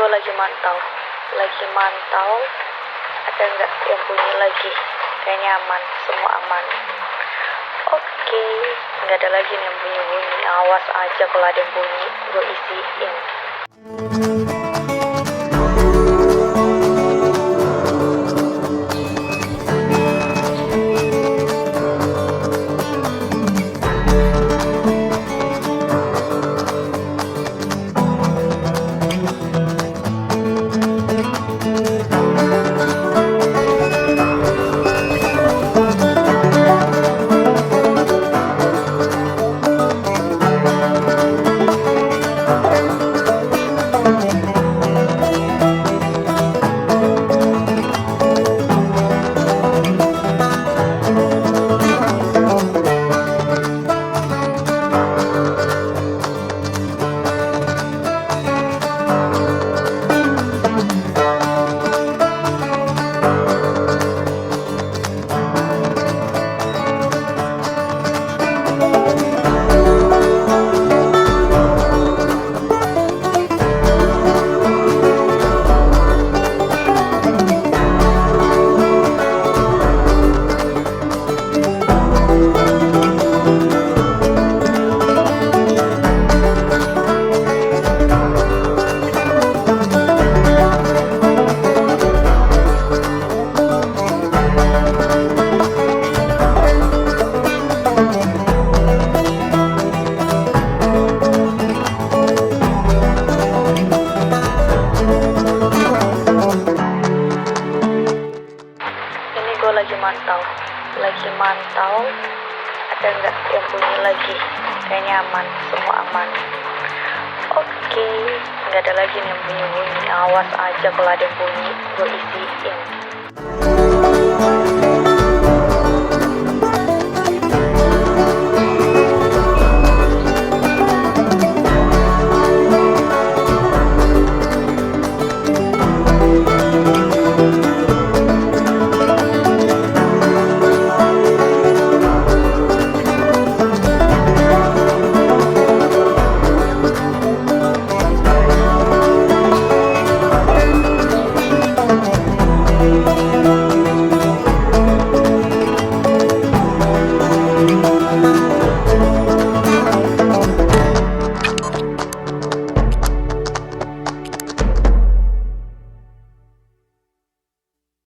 gue lagi mantau ada nggak yang bunyi lagi. Kayaknya aman, semua aman. Oke, nggak ada lagi nih yang bunyi-bunyi. Awas aja kalau ada yang bunyi, gue isiin. Gue lagi mantau ada nggak yang bunyi lagi. Kayaknya aman, semua aman. Oke, nggak ada lagi nih yang bunyi-bunyi. Awas aja kalau ada yang bunyi, gue isiin.